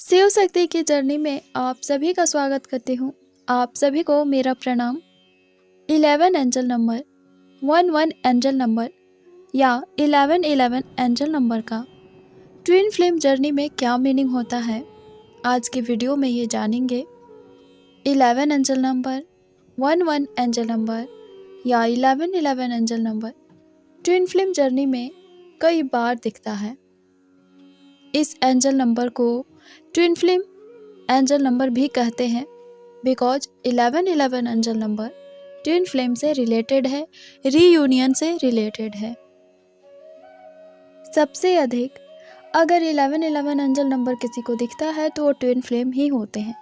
शिव शक्ति की जर्नी में आप सभी का स्वागत करती हूँ। आप सभी को मेरा प्रणाम। 11 एंजल नंबर, 11 एंजल नंबर या 1111 एंजल नंबर का ट्विन फ्लेम जर्नी में क्या मीनिंग होता है, आज की वीडियो में ये जानेंगे। 11 एंजल नंबर, 11 एंजल नंबर या 1111 angel number twin flame journey में कई बार दिखता है। इस एंजल नंबर को ट्विन फ्लेम एंजल नंबर भी कहते हैं because 1111 angel number twin flame से रिलेटेड है, रीयूनियन से रिलेटेड है। सबसे अधिक अगर 1111 एंजल नंबर किसी को दिखता है तो वो ट्विन फ्लेम ही होते हैं।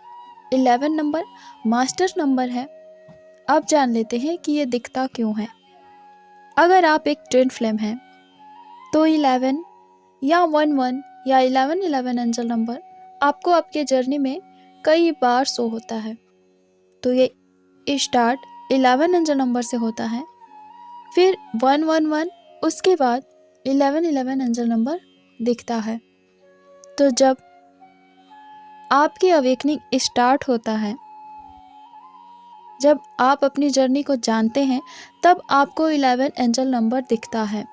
11 नंबर मास्टर नंबर है। अब जान लेते हैं कि ये दिखता क्यों है। अगर आप एक ट्विन फ्लेम हैं तो 11 या 11 या 1111 एंजल नंबर आपको आपके जर्नी में कई बार शो होता है। तो ये स्टार्ट 11 एंजल नंबर से होता है, फिर 111, उसके बाद 1111 एंजल नंबर दिखता है। तो जब आपकी अवेकनिंग स्टार्ट होता है, जब आप अपनी जर्नी को जानते हैं, तब आपको 11 एंजल नंबर दिखता है।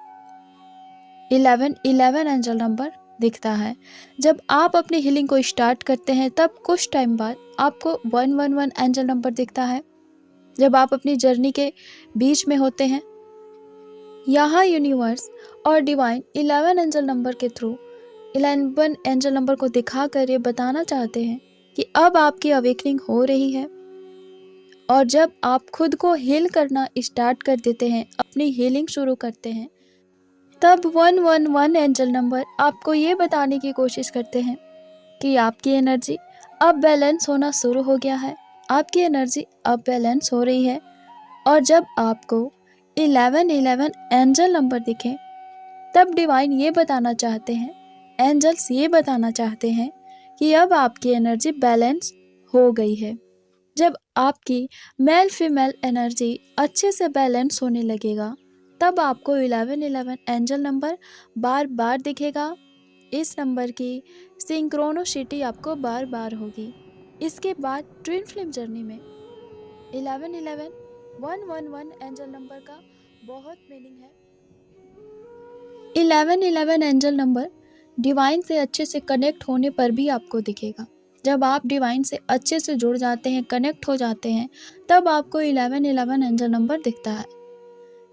1111 एंजल नंबर दिखता है। जब आप अपनी हीलिंग को स्टार्ट करते हैं तब कुछ टाइम बाद आपको 111 एंजल नंबर दिखता है। जब आप अपनी जर्नी के बीच में होते हैं, यहाँ यूनिवर्स और डिवाइन 11 एंजल नंबर के थ्रू 11 एंजल नंबर को दिखाकर ये बताना चाहते हैं कि अब आपकी अवेकनिंग हो रही है। और जब आप खुद को हील करना स्टार्ट कर देते हैं, अपनी हीलिंग शुरू करते हैं, तब 111 एंजल नंबर आपको ये बताने की कोशिश करते हैं कि आपकी एनर्जी अब बैलेंस होना शुरू हो गया है, आपकी एनर्जी अब बैलेंस हो रही है। और जब आपको 1111 एंजल नंबर दिखे, तब डिवाइन ये बताना चाहते हैं, एंजल्स ये बताना चाहते हैं कि अब आपकी एनर्जी बैलेंस हो गई है। जब आपकी मेल फीमेल एनर्जी अच्छे से बैलेंस होने लगेगा, तब आपको 1111 एंजल नंबर बार बार दिखेगा। इस नंबर की सिंक्रोनोसिटी आपको बार बार होगी। इसके बाद ट्विन फ्लेम जर्नी में 1111 111 एंजल नंबर का बहुत मीनिंग है। 1111 एंजल नंबर डिवाइन से अच्छे से कनेक्ट होने पर भी आपको दिखेगा। जब आप डिवाइन से अच्छे से जुड़ जाते हैं, कनेक्ट हो जाते हैं, तब आपको 1111 एंजल नंबर दिखता है।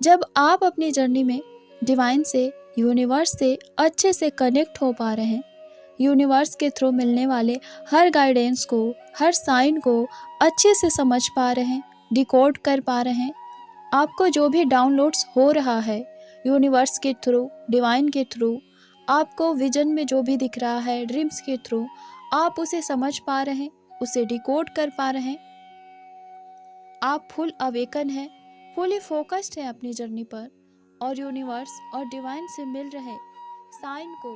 जब आप अपनी जर्नी में डिवाइन से, यूनिवर्स से अच्छे से कनेक्ट हो पा रहे हैं, यूनिवर्स के थ्रू मिलने वाले हर गाइडेंस को, हर साइन को अच्छे से समझ पा रहे हैं, डिकोड कर पा रहे हैं, आपको जो भी डाउनलोड्स हो रहा है यूनिवर्स के थ्रू, डिवाइन के थ्रू, आपको विजन में जो भी दिख रहा है, ड्रीम्स के थ्रू, आप उसे समझ पा रहे हैं, उसे डिकोड कर पा रहे हैं। आप फुल अवेकन हैं, फुली फोकस्ड है अपनी जर्नी पर, और यूनिवर्स और डिवाइन से मिल रहे साइन को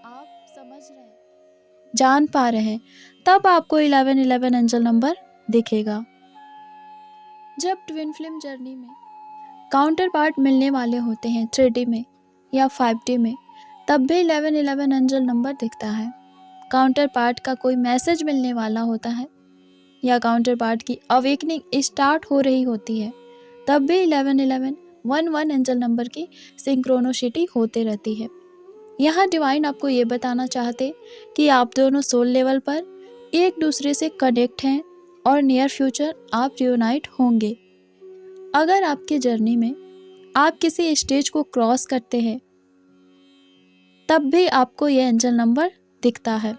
आप समझ रहे हैं, जान पा रहे हैं, तब आपको 1111 एंजल नंबर दिखेगा। जब ट्विन फ्लेम जर्नी में काउंटर पार्ट मिलने वाले होते हैं 3D में या 5D में, तब भी 1111 एंजल नंबर दिखता है। काउंटर पार्ट का कोई मैसेज मिलने वाला होता है या काउंटर पार्ट की अवेकनिंग स्टार्ट हो रही होती है, तब भी 1111 11 एंजल नंबर की सिंक्रोनोसिटी होते रहती है। यहाँ डिवाइन आपको ये बताना चाहते कि आप दोनों सोल लेवल पर एक दूसरे से कनेक्ट हैं और नियर फ्यूचर आप रियूनाइट होंगे। अगर आपकी जर्नी में आप किसी स्टेज को क्रॉस करते हैं, तब भी आपको ये एंजल नंबर दिखता है।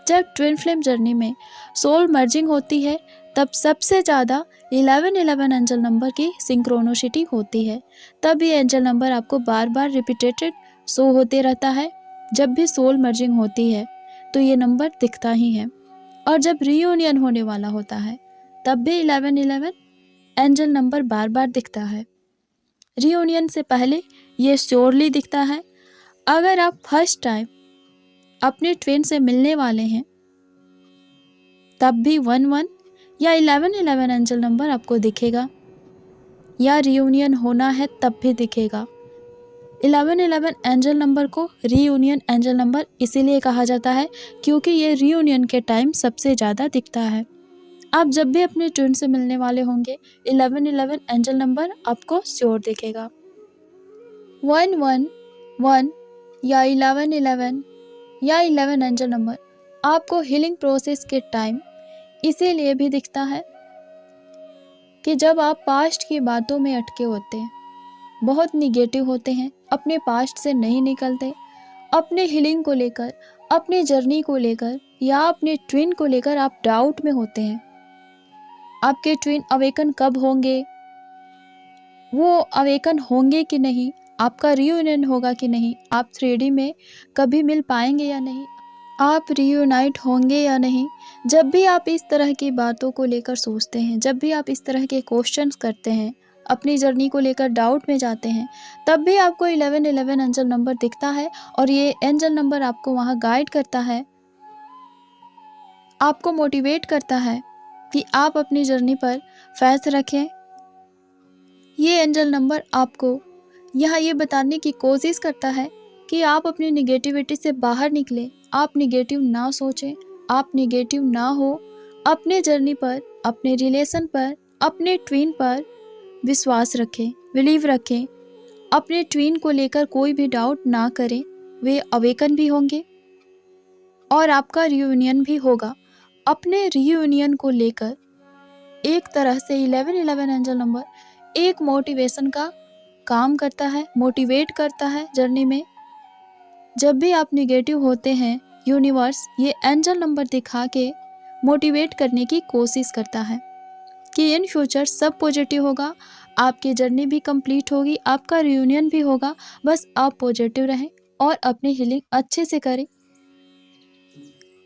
जब ट्विन फ्लेम जर्नी में सोल मर्जिंग होती है, तब सबसे ज़्यादा 1111 एंजल नंबर की सिंक्रोनोसिटी होती है। तब ये एंजल नंबर आपको बार बार रिपीटेड शो होते रहता है। जब भी सोल मर्जिंग होती है तो ये नंबर दिखता ही है। और जब रीयूनियन होने वाला होता है, तब भी 1111 एंजल नंबर बार बार दिखता है। रीयूनियन से पहले ये श्योरली दिखता है। अगर आप फर्स्ट टाइम अपने ट्विन से मिलने वाले हैं, तब भी 11 या 1111 एंजल नंबर आपको दिखेगा, या रियूनियन होना है तब भी दिखेगा। 1111 एंजल नंबर को रीयूनियन एंजल नंबर इसीलिए कहा जाता है क्योंकि ये रीयूनियन के टाइम सबसे ज़्यादा दिखता है। आप जब भी अपने ट्विन से मिलने वाले होंगे 1111 एंजल नंबर आपको श्योर दिखेगा। 111 या 1111 या 11 एंजल नंबर आपको हीलिंग प्रोसेस के टाइम इसीलिए भी दिखता है कि जब आप पास्ट की बातों में अटके होते हैं, बहुत निगेटिव होते हैं, अपने पास्ट से नहीं निकलते, अपने हीलिंग को लेकर, अपने जर्नी को लेकर या अपने ट्विन को लेकर आप डाउट में होते हैं। आपके ट्विन अवेकन कब होंगे, वो अवेकन होंगे कि नहीं, आपका रियूनियन होगा कि नहीं, आप 3D में कभी मिल पाएंगे या नहीं, आप रियूनाइट होंगे या नहीं। जब भी आप इस तरह की बातों को लेकर सोचते हैं, जब भी आप इस तरह के क्वेश्चंस करते हैं, अपनी जर्नी को लेकर डाउट में जाते हैं, तब भी आपको 1111 एंजल नंबर दिखता है और ये एंजल नंबर आपको वहाँ गाइड करता है, आपको मोटिवेट करता है कि आप अपनी जर्नी पर फैथ रखें। ये एंजल नंबर आपको यहाँ ये बताने की कोशिश करता है कि आप अपनी निगेटिविटी से बाहर निकलें, आप निगेटिव ना सोचें, आप निगेटिव ना हो, अपने जर्नी पर, अपने रिलेशन पर, अपने ट्विन पर विश्वास रखें, बिलीव रखें, अपने ट्विन को लेकर कोई भी डाउट ना करें। वे अवेकन भी होंगे और आपका रियूनियन भी होगा। अपने रियूनियन को लेकर एक तरह से 1111 एंजल नंबर एक मोटिवेशन का काम करता है, मोटिवेट करता है जर्नी में। जब भी आप निगेटिव होते हैं, यूनिवर्स ये एंजल नंबर दिखा के मोटिवेट करने की कोशिश करता है कि इन फ्यूचर सब पॉजिटिव होगा, आपकी जर्नी भी कंप्लीट होगी, आपका रियूनियन भी होगा, बस आप पॉजिटिव रहें और अपनी हीलिंग अच्छे से करें।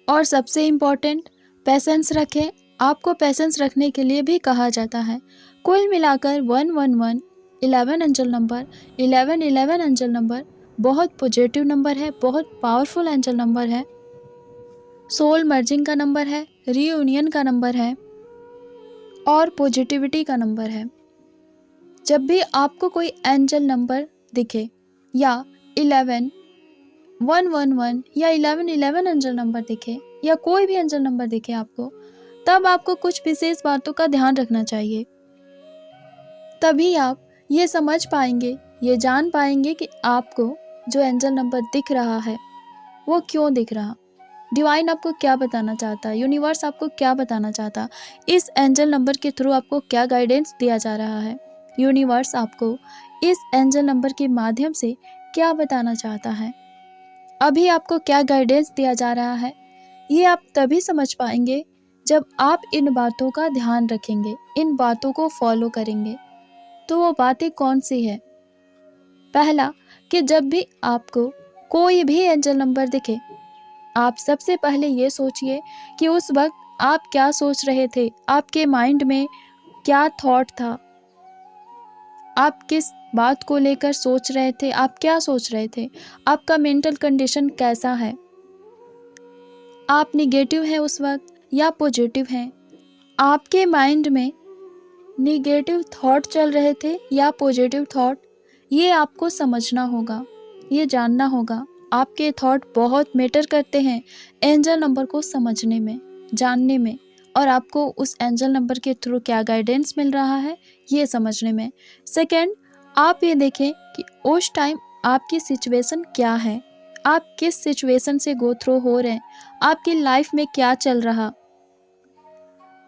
और सबसे इम्पॉर्टेंट, पेशेंस रखें। आपको पेशेंस रखने के लिए भी कहा जाता है। कुल मिलाकर 111 11 एंजल नंबर, 1111 एंजल नंबर बहुत पॉजिटिव नंबर है, बहुत पावरफुल एंजल नंबर है, सोल मर्जिंग का नंबर है, रीयूनियन का नंबर है और पॉजिटिविटी का नंबर है। जब भी आपको कोई एंजल नंबर दिखे या 11 111 या 1111 एंजल नंबर दिखे या कोई भी एंजल नंबर दिखे आपको, तब आपको कुछ विशेष बातों का ध्यान रखना चाहिए। तभी आप ये समझ पाएंगे, ये जान पाएंगे कि आपको जो एंजल नंबर दिख रहा है वो क्यों दिख रहा, डिवाइन आपको क्या बताना चाहता है, यूनिवर्स आपको क्या बताना चाहता, इस एंजल नंबर के थ्रू आपको क्या गाइडेंस दिया जा रहा है, यूनिवर्स आपको इस एंजल नंबर के माध्यम से क्या बताना चाहता है, अभी आपको क्या गाइडेंस दिया जा रहा है। ये आप तभी समझ पाएंगे जब आप इन बातों का ध्यान रखेंगे, इन बातों को फॉलो करेंगे। तो वो बातें कौन सी है? पहला, कि जब भी आपको कोई भी एंजल नंबर दिखे, आप सबसे पहले ये सोचिए कि उस वक्त आप क्या सोच रहे थे, आपके माइंड में क्या थॉट था, आप किस बात को लेकर सोच रहे थे, आप क्या सोच रहे थे, आपका मेंटल कंडीशन कैसा है, आप निगेटिव हैं उस वक्त या पॉजिटिव हैं, आपके माइंड में निगेटिव थॉट चल रहे थे या पॉजिटिव थॉट, ये आपको समझना होगा, ये जानना होगा। आपके थॉट बहुत मैटर करते हैं एंजल नंबर को समझने में, जानने में, और आपको उस एंजल नंबर के थ्रू क्या गाइडेंस मिल रहा है ये समझने में। सेकंड, आप ये देखें कि उस टाइम आपकी सिचुएशन क्या है, आप किस सिचुएशन से गो थ्रू हो रहे हैं, आपकी लाइफ में क्या चल रहा।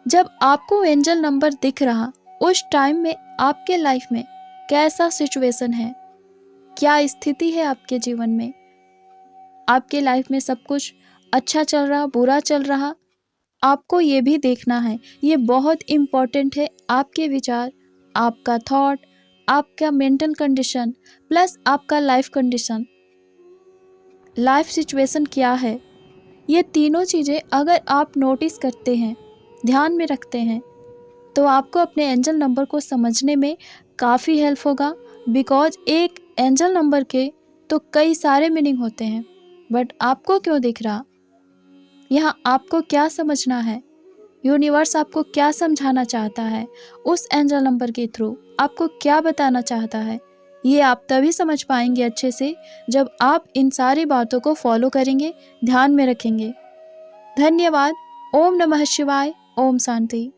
जब आपको एंजल नंबर दिख रहा, उस टाइम में आपके लाइफ में कैसा सिचुएशन है, क्या स्थिति है आपके जीवन में, आपके लाइफ में सब कुछ अच्छा चल रहा, बुरा चल रहा, आपको ये भी देखना है। ये बहुत इम्पॉर्टेंट है। आपके विचार, आपका थॉट, आपका मेंटल कंडीशन प्लस आपका लाइफ कंडीशन, लाइफ सिचुएशन क्या है, ये तीनों चीज़ें अगर आप नोटिस करते हैं, ध्यान में रखते हैं, तो आपको अपने एंजल नंबर को समझने में काफ़ी हेल्प होगा। बिकॉज एक एंजल नंबर के तो कई सारे मीनिंग होते हैं, बट आपको क्यों दिख रहा, यहाँ आपको क्या समझना है, यूनिवर्स आपको क्या समझाना चाहता है, उस एंजल नंबर के थ्रू आपको क्या बताना चाहता है, ये आप तभी समझ पाएंगे अच्छे से जब आप इन सारी बातों को फॉलो करेंगे, ध्यान में रखेंगे। धन्यवाद। ओम नमः शिवाय। ओम शांति।